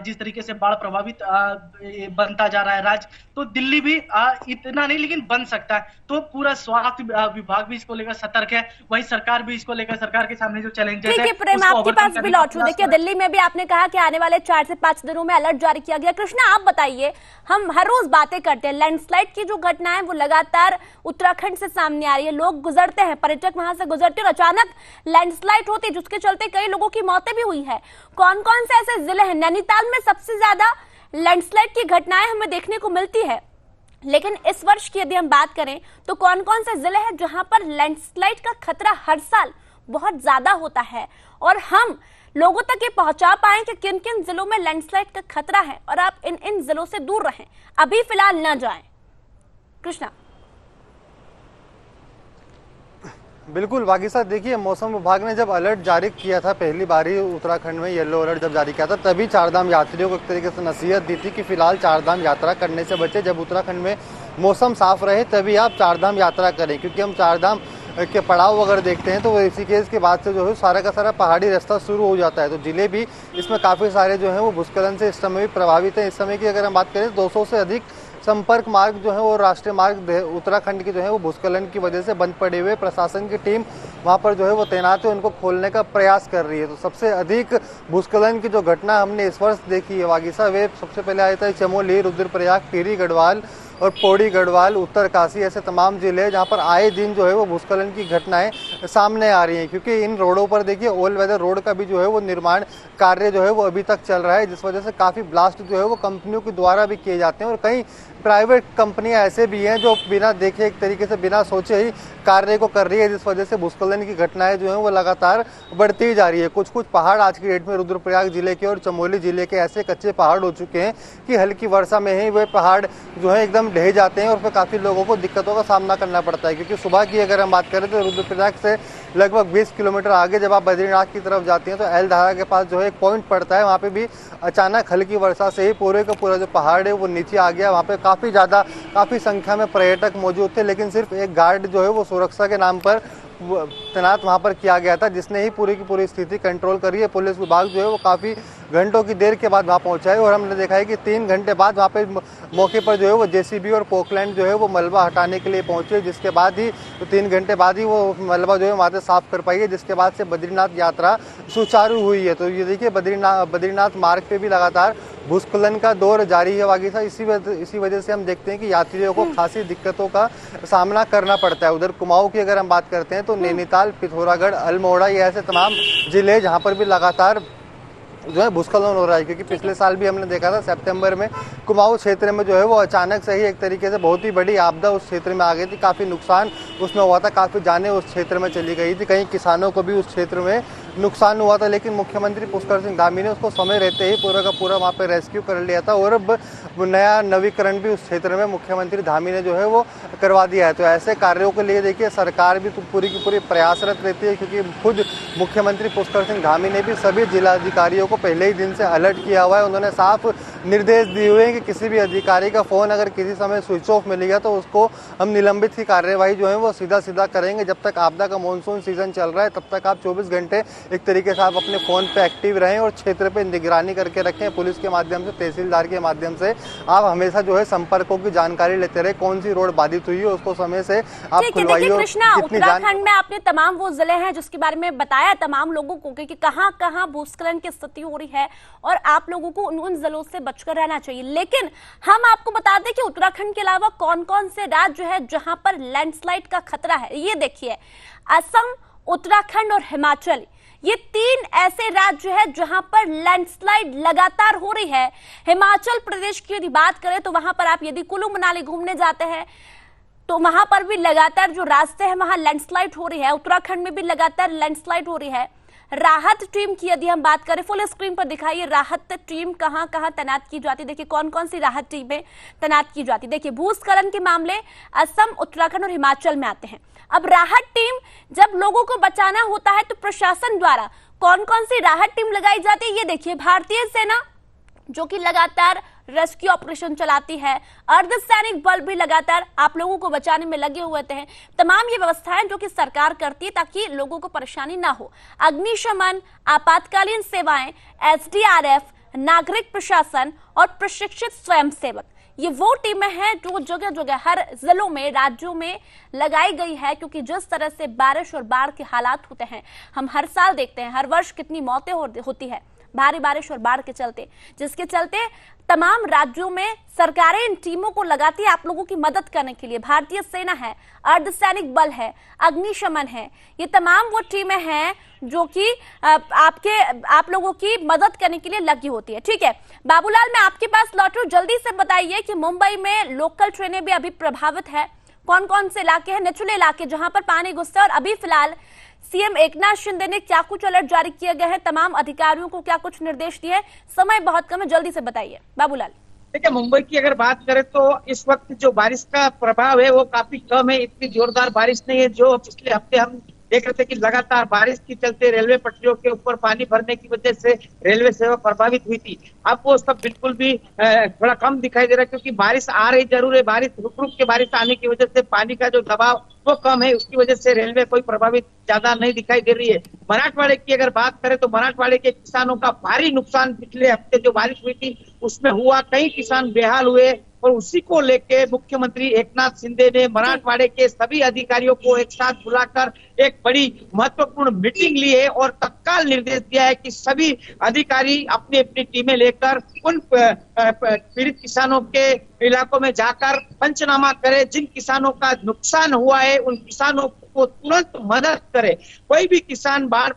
जिस तरीके से बाढ़ प्रभावित बनता जा रहा है राज्य, तो दिल्ली भी इतना नहीं लेकिन बन सकता है। तो पूरा स्वास्थ्य विभाग भी इसको लेकर सतर्क है, वही सरकार भी इसको लेकर सरकार के सामने जो चैलेंजेस है। प्रेम, आपके पास भी लौटू। देखिए, दिल्ली में भी आपने कहा कि आने वाले 4 से 5 दिनों में अलर्ट जारी किया गया। कृष्णा, आप बताइए, हम हर रोज बातें करते हैं, लैंडस्लाइड की जो घटना है वो लगातार उत्तराखंड से सामने आ रही है। लोग गुजरते हैं, पर्यटक वहां से गुजरते हैं और अचानक लैंडस्लाइड होती है, जिसके चलते कई लोगों की मौतें भी हुई है। कौन कौन से ऐसे जिले हैं? नैनीताल में सबसे ज्यादा लैंडस्लाइड की घटनाएं हमें देखने को मिलती है, लेकिन इस वर्ष की यदि हम बात करें तो कौन कौन से जिले हैं जहां पर लैंडस्लाइड का खतरा हर साल बहुत ज्यादा होता है, और हम लोगों तक ये पहुंचा पाए कि किन किन जिलों में लैंडस्लाइड का खतरा है और आप इन जिलों से दूर रहें, अभी फिलहाल न जाएं। कृष्णा। बिल्कुल बाकी साहब, देखिए मौसम विभाग ने जब अलर्ट जारी किया था पहली बार ही उत्तराखंड में, येलो अलर्ट जब जारी किया था, तभी चारधाम यात्रियों को एक तरीके से नसीहत दी थी कि फिलहाल चारधाम यात्रा करने से बचे। जब उत्तराखंड में मौसम साफ रहे तभी आप चारधाम यात्रा करें, क्योंकि हम चारधाम के पड़ाव अगर देखते हैं तो वो ऋषिकेश के बाद से जो है सारा का सारा पहाड़ी रास्ता शुरू हो जाता है। तो जिले भी इसमें काफ़ी सारे जो हैं वो भूस्खलन से इस समय भी प्रभावित हैं। इस समय की अगर हम बात करें 200 से अधिक संपर्क मार्ग जो है वो राष्ट्रीय मार्ग उत्तराखंड की जो है वो भूस्खलन की वजह से बंद पड़े हुए। प्रशासन की टीम वहाँ पर जो है वो तैनात है, उनको खोलने का प्रयास कर रही है। तो सबसे अधिक भूस्खलन की जो घटना हमने इस वर्ष देखी है वागीसा, वे सबसे पहले आया था चमोली, रुद्रप्रयाग, टिहरी गढ़वाल और पौड़ी गढ़वाल, उत्तरकाशी, ऐसे तमाम जिले हैं जहाँ पर आए दिन जो है वो भूस्खलन की घटनाएं सामने आ रही हैं। क्योंकि इन रोडों पर देखिए ऑल वेदर रोड का भी जो है वो निर्माण कार्य जो है वो अभी तक चल रहा है, जिस वजह से काफ़ी ब्लास्ट जो है वो कंपनियों के द्वारा भी किए जाते हैं। और कई प्राइवेट कंपनियां ऐसे भी हैं जो बिना देखे एक तरीके से बिना सोचे ही कार्य को कर रही है, जिस वजह से भूस्खलन की घटनाएं जो हैं वो लगातार बढ़ती जा रही है। कुछ कुछ पहाड़ आज की डेट में रुद्रप्रयाग जिले के और चमोली जिले के ऐसे कच्चे पहाड़ हो चुके हैं कि हल्की वर्षा में ही वे पहाड़ जो है एकदम ढह जाते हैं और फिर काफ़ी लोगों को दिक्कतों का सामना करना पड़ता है। क्योंकि सुबह की अगर हम बात करें तो रुद्रप्रयाग से लगभग 20 किलोमीटर आगे जब आप बद्रीनाथ की तरफ जाती हैं तो एलधारा के पास जो है एक पॉइंट पड़ता है, वहाँ पे भी अचानक हल्की वर्षा से ही पूरे का पूरा जो पहाड़ है वो नीचे आ गया। वहाँ पे काफ़ी संख्या में पर्यटक मौजूद थे, लेकिन सिर्फ एक गार्ड जो है वो सुरक्षा के नाम पर तैनात वहाँ पर किया गया था, जिसने ही पूरी की पूरी स्थिति कंट्रोल करी है। पुलिस विभाग जो है वो काफ़ी घंटों की देर के बाद वहाँ पहुँचा है और हमने देखा है कि 3 घंटे बाद वहाँ पे मौके पर जो है वो जेसीबी और पोकलैंड जो है वो मलबा हटाने के लिए पहुँचे, जिसके बाद ही 3 घंटे बाद ही वो मलबा जो है वहाँ से साफ कर पाई है, जिसके बाद से बद्रीनाथ यात्रा सुचारू हुई है। तो ये देखिए बद्रीनाथ मार्ग पे भी लगातार भूस्खलन का दौर जारी है वागीसा। इसी वजह से हम देखते हैं कि यात्रियों को खासी दिक्कतों का सामना करना पड़ता है। उधर कुमाऊं की अगर हम बात करते हैं तो नैनीताल, पिथौरागढ़, अल्मोड़ा, ये ऐसे तमाम जिले जहां पर भी लगातार जो है भूस्खलन हो रहा है। क्योंकि पिछले साल भी हमने देखा था सितंबर में कुमाऊं क्षेत्र में जो है वो अचानक से ही एक तरीके से बहुत ही बड़ी आपदा उस क्षेत्र में आ गई थी, काफ़ी नुकसान उसमें हुआ था, काफ़ी जानें उस क्षेत्र में चली गई थी, कई किसानों को भी उस क्षेत्र में नुकसान हुआ था। लेकिन मुख्यमंत्री पुष्कर सिंह धामी ने उसको समय रहते ही पूरा का पूरा वहाँ पे रेस्क्यू कर लिया था और अब नया नवीकरण भी उस क्षेत्र में मुख्यमंत्री धामी ने जो है वो करवा दिया है। तो ऐसे कार्यों के लिए देखिए सरकार भी तो पूरी की पूरी प्रयासरत रहती है, क्योंकि खुद मुख्यमंत्री पुष्कर सिंह धामी ने भी सभी जिलाधिकारियों को पहले ही दिन से अलर्ट किया हुआ है। उन्होंने साफ निर्देश दिए हुए हैं कि किसी भी अधिकारी का फ़ोन अगर किसी समय स्विच ऑफ मिलेगा तो उसको हम निलंबित की कार्यवाही जो है वो सीधा करेंगे। जब तक आपदा का मानसून सीजन चल रहा है तब तक आप 24 घंटे एक तरीके से आप अपने फ़ोन पे एक्टिव रहें और क्षेत्र पे निगरानी करके रखें। पुलिस के माध्यम से, तहसीलदार के माध्यम से आप हमेशा जो है संपर्कों की जानकारी लेते रहे, कौन सी रोड बाधित हुई है उसको समय से आप खुलवाइए। उत्तराखंड में आपने तमाम वो जिले हैं जिसके बारे में बताया तमाम लोगों को कि कहाँ कहाँ भूस्खलन की स्थिति हो रही है और आप लोगों को उन जिलों से बचकर रहना चाहिए। लेकिन हम आपको बता दें कि उत्तराखंड के अलावा कौन कौन से राज्य है जहां पर लैंडस्लाइड का खतरा है। ये देखिए, असम, उत्तराखंड और हिमाचल, ये 3 ऐसे राज्य है जहां पर लैंडस्लाइड लगातार हो रही है। हिमाचल प्रदेश की यदि बात करें तो वहां पर आप यदि कुल्लू मनाली घूमने जाते हैं तो वहां पर भी लगातार जो रास्ते हैं वहां लैंडस्लाइड हो रही है। उत्तराखंड में भी लगातार लैंडस्लाइड हो रही है। राहत टीम की यदि हम बात करें, फुल स्क्रीन पर दिखाइए राहत टीम कहां कहां तैनात की जाती है। देखिए कौन कौन सी राहत टीमें तैनात की जाती है। देखिए भूस्खलन के मामले असम, उत्तराखंड और हिमाचल में आते हैं। अब राहत टीम जब लोगों को बचाना होता है तो प्रशासन द्वारा कौन कौन सी राहत टीम लगाई जाती है, ये देखिए। भारतीय सेना जो कि लगातार रेस्क्यू ऑपरेशन चलाती है, अर्धसैनिक बल भी लगातार आप लोगों को बचाने में लगे हुए थे। तमाम ये व्यवस्थाएं जो कि सरकार करती है ताकि लोगों को परेशानी ना हो। अग्निशमन, आपातकालीन सेवाएं, एसडीआरएफ, नागरिक प्रशासन और प्रशिक्षित स्वयंसेवक, ये वो टीमें हैं जो जगह जगह हर जिलों में, राज्यों में लगाई गई है। क्योंकि जिस तरह से बारिश और बाढ़ के हालात होते हैं, हम हर साल देखते हैं, हर वर्ष कितनी मौतें होती है भारी बारिश और बाढ़ के चलते, जिसके चलते तमाम राज्यों में सरकारें इन टीमों को लगाती है आप लोगों की मदद करने के लिए। भारतीय सेना है, अर्धसैनिक बल है, अग्निशमन है, ये तमाम वो टीमें हैं जो कि आप लोगों की मदद करने के लिए लगी होती है। ठीक है बाबूलाल, मैं आपके पास लौट रही हूं, जल्दी से बताइए कि मुंबई में लोकल ट्रेनें भी अभी प्रभावित है। कौन कौन से इलाके हैं, निचले इलाके जहां पर पानी घुसता है, और अभी फिलहाल सीएम एकनाथ शिंदे ने क्या कुछ अलर्ट जारी किए गए हैं, तमाम अधिकारियों को क्या कुछ निर्देश दिए। समय बहुत कम है, जल्दी से बताइए बाबूलाल। देखिए मुंबई की अगर बात करें तो इस वक्त जो बारिश का प्रभाव है वो काफी कम है। इतनी जोरदार बारिश नहीं है जो पिछले हफ्ते हम देख रहे थे कि लगातार बारिश के चलते रेलवे पटरियों के ऊपर पानी भरने की वजह से रेलवे सेवा प्रभावित हुई थी। अब वो सब बिल्कुल भी थोड़ा कम दिखाई दे रहा है, क्योंकि बारिश आ रही जरूर है, बारिश रुक रुक के बारिश आने की वजह से पानी का जो दबाव वो कम है, उसकी वजह से रेलवे कोई प्रभावित ज्यादा नहीं दिखाई दे रही है। मराठवाड़े की अगर बात करें तो मराठवाड़े के किसानों का भारी नुकसान पिछले हफ्ते जो बारिश हुई थी उसमें हुआ, कई किसान बेहाल हुए, और उसी को लेके मुख्यमंत्री एकनाथ शिंदे ने मराठवाड़े के सभी अधिकारियों को एक साथ बुलाकर एक बड़ी महत्वपूर्ण मीटिंग ली है और तत्काल निर्देश दिया है कि सभी अधिकारी अपनी अपनी टीमें लेकर उन पीड़ित किसानों के इलाकों में जाकर पंचनामा करे। जिन किसानों का नुकसान हुआ है उन किसानों को तुरंत मदद करे। कोई भी किसान बाढ़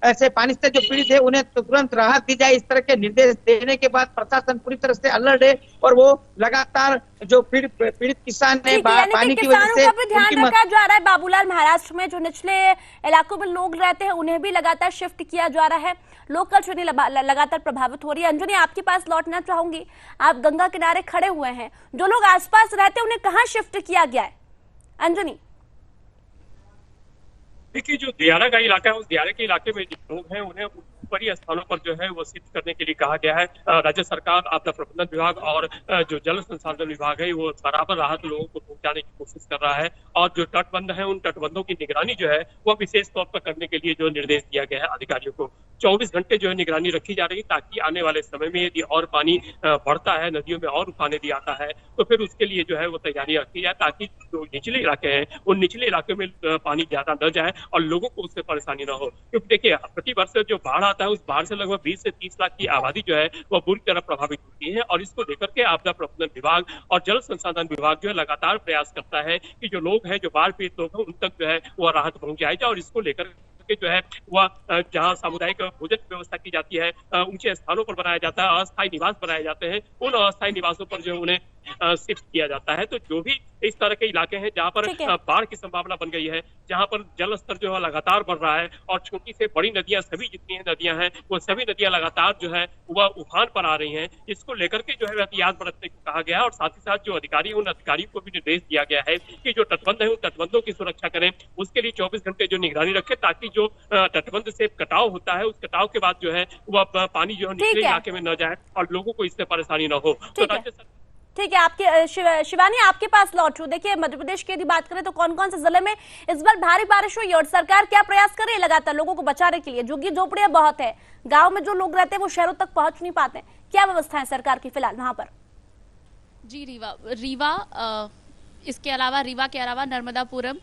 ऐसे पानी से जो पीड़ित है उन्हें तुरंत राहत दी जाए। इस तरह के निर्देश देने के बाद प्रशासन पूरी तरह से अलर्ट है और वो लगातार जो पीड़ित किसान है पानी की वजह से ध्यान रखा जा रहा है। बाबूलाल, महाराष्ट्र में जो निचले इलाकों में लोग रहते हैं उन्हें भी लगातार शिफ्ट किया जा रहा है, लोकल ट्रेनें लगातार प्रभावित हो रही है। अंजनी, आपके पास लौटना चाहूंगी, आप गंगा किनारे खड़े हुए हैं, जो लोग आसपास रहते हैं उन्हें कहाँ शिफ्ट किया गया है? अंजनी, देखिए जो दियारा का इलाका है उस दियारे के इलाके में जो लोग हैं उन्हें ऊपरी स्थानों पर जो है वो शिफ्ट करने के लिए कहा गया है। राज्य सरकार, आपदा प्रबंधन विभाग और जो जल संसाधन विभाग है वो बराबर राहत लोगों को पहुंचाने की कोशिश कर रहा है। और जो तटबंध है उन तटबंधों की निगरानी जो है वो विशेष तौर पर करने के लिए जो निर्देश दिया गया है अधिकारियों को, 24 घंटे जो है निगरानी रखी जा रही है, ताकि आने वाले समय में यदि और पानी बढ़ता है, नदियों में और उफान यदि आता है तो फिर उसके लिए जो है वो तैयारी रखी जाए, ताकि जो निचले इलाके हैं उन निचले इलाके में पानी ज्यादा न जाए और लोगों को उससे परेशानी न हो। क्योंकि देखिए प्रति वर्ष जो बाढ़ आता है उस बाढ़ से लगभग 20 से 30 लाख की आबादी जो है वो बुरी तरह प्रभावित होती है। और इसको लेकर के आपदा प्रबंधन विभाग और जल संसाधन विभाग जो है लगातार प्रयास करता है कि जो लोग हैं, जो बाढ़ पीड़ित लोग हैं, उन तक जो है वो राहत पहुंचाई जाए। और इसको लेकर के जो है वह जहां सामुदायिक भोजन की व्यवस्था की जाती है, ऊंचे स्थानों पर बनाया जाता है, अस्थायी निवास बनाए जाते हैं, उन अस्थायी निवासों पर जो उन्हें शिफ्ट किया जाता है। तो जो भी इस तरह के इलाके हैं जहां पर बाढ़ की संभावना बन गई है, जहां पर जल स्तर जो है लगातार बढ़ रहा है और छोटी से बड़ी नदियां सभी जितनी नदियां हैं वो सभी नदियां लगातार जो है वह उफान पर आ रही हैं, इसको लेकर के जो है एहतियात बरतने को कहा गया है। और साथ ही साथ जो अधिकारी उन अधिकारियों को भी निर्देश दिया गया है कि जो तटबंध है उन तटबंधों की सुरक्षा करें, उसके लिए 24 घंटे जो निगरानी रखे, ताकि जो तटबंध से कटाव होता है उस कटाव के बाद जो है वह पानी जो है निचले इलाके में न जाए और लोगों को इससे परेशानी न हो। तो राज्य सरकार, ठीक है, आपके शिवानी आपके पास लौट रही। देखिए मध्य प्रदेश की यदि बात करें तो कौन कौन से जिले में इस बार भारी बारिश हुई और सरकार क्या प्रयास कर रही है लगातार लोगों को बचाने के लिए? झुग्गी झोपड़ियां बहुत है, गांव में जो लोग रहते हैं वो शहरों तक पहुंच नहीं पाते, क्या व्यवस्था है सरकार की फिलहाल वहां पर? जी रीवा, इसके अलावा रीवा के अलावा नर्मदापुरम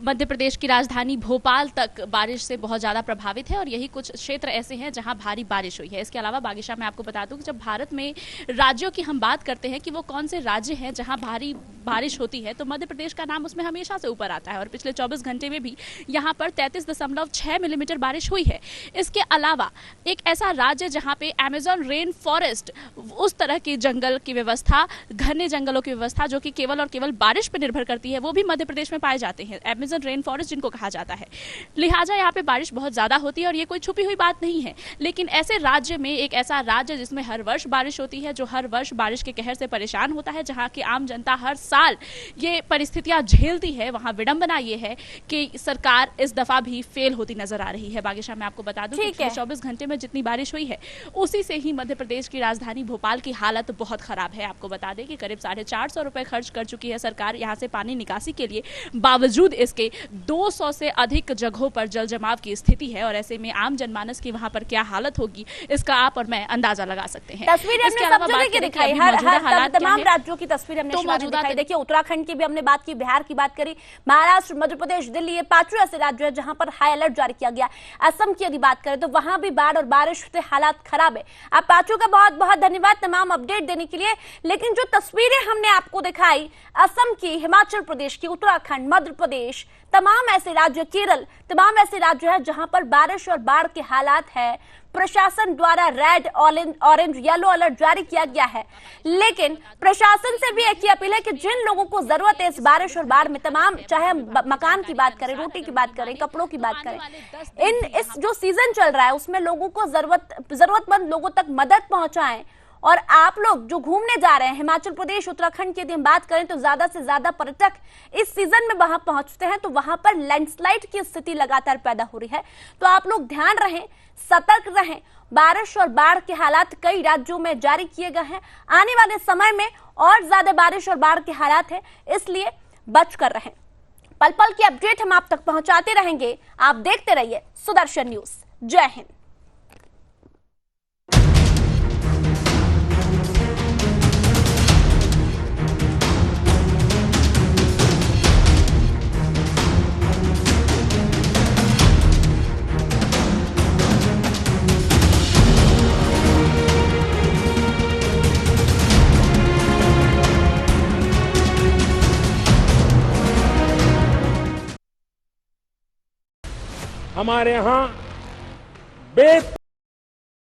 मध्य प्रदेश की राजधानी भोपाल तक बारिश से बहुत ज्यादा प्रभावित है और यही कुछ क्षेत्र ऐसे हैं जहां भारी बारिश हुई है। इसके अलावा बागेश्वर में आपको बता दूं कि जब भारत में राज्यों की हम बात करते हैं कि वो कौन से राज्य हैं जहां भारी बारिश होती है, तो मध्य प्रदेश का नाम उसमें हमेशा से ऊपर आता है और पिछले 24 घंटे में भी यहाँ पर 33.6 मिलीमीटर बारिश हुई है। इसके अलावा एक ऐसा राज्य जहाँ पे अमेजॉन रेन फॉरेस्ट, उस तरह की जंगल की व्यवस्था, घने जंगलों की व्यवस्था जो कि केवल और केवल बारिश पर निर्भर करती है, वो भी मध्य प्रदेश में पाए जाते हैं, अमेजन रेन फॉरेस्ट जिनको कहा जाता है। लिहाजा यहाँ पे बारिश बहुत ज्यादा होती है और ये कोई छुपी हुई बात नहीं है। लेकिन ऐसे राज्य में, एक ऐसा राज्य जिसमें हर वर्ष बारिश होती है, जो हर वर्ष बारिश के कहर से परेशान होता है, जहाँ की आम जनता हर साल ये परिस्थितियां झेलती है, वहां विडंबना ये है कि सरकार इस दफा भी फेल होती नजर आ रही है। बागेश्वर में आपको बता दूं कि पिछले 24 घंटे में जितनी बारिश हुई है उसी से ही मध्य प्रदेश की राजधानी भोपाल की हालत बहुत खराब है। आपको बता दें कि करीब 450 रुपए खर्च कर चुकी है सरकार यहाँ से पानी निकासी के लिए, बावजूद इसके 200 से अधिक जगहों पर जल जमाव की स्थिति है और ऐसे में आम जनमानस की वहां पर क्या हालत होगी इसका आप और मैं अंदाजा लगा सकते हैं। तस्वीरें हमने सब जगह की दिखाई, तमाम राज्यों की तस्वीरें हमने दिखाई। देखिए उत्तराखंड की भी हमने बात की, बिहार की बात करी, महाराष्ट्र, मध्य प्रदेश, दिल्ली, ये 5 ऐसे राज्य हैं जहां पर हाई अलर्ट जारी किया गया। असम की यदि बात करें तो वहां भी बाढ़ और बारिश से हालात खराब है। आप पांचों का बहुत बहुत धन्यवाद तमाम अपडेट देने के लिए। लेकिन जो तस्वीरें हमने आपको दिखाई असम की, हिमाचल प्रदेश की, उत्तराखंड, मध्य प्रदेश, तमाम ऐसे राज्य, केरल, तमाम ऐसे राज्य हैं जहां पर बारिश और बाढ़ के हालात है। प्रशासन द्वारा रेड, ऑरेंज, येलो अलर्ट जारी किया गया है। लेकिन प्रशासन से भी एक ही अपील है कि जिन लोगों को जरूरत है इस बारिश और बाढ़ में, तमाम, चाहे हम मकान की बात करें, रोटी की बात करें, कपड़ों की बात करें, इस जो सीजन चल रहा है उसमें लोगों को जरूरतमंद लोगों तक मदद पहुंचाएं। और आप लोग जो घूमने जा रहे हैं हिमाचल प्रदेश, उत्तराखंड की यदि हम बात करें तो ज्यादा से ज्यादा पर्यटक इस सीजन में वहां पहुंचते हैं, तो वहां पर लैंडस्लाइड की स्थिति लगातार पैदा हो रही है। तो आप लोग ध्यान रहें, सतर्क रहें। बारिश और बाढ़ के हालात कई राज्यों में जारी किए गए हैं। आने वाले समय में और ज्यादा बारिश और बाढ़ के हालात है, इसलिए बच कर रहें। पल पल की अपडेट हम आप तक पहुंचाते रहेंगे। आप देखते रहिए सुदर्शन न्यूज। जय हिंद। हमारे यहाँ बेहद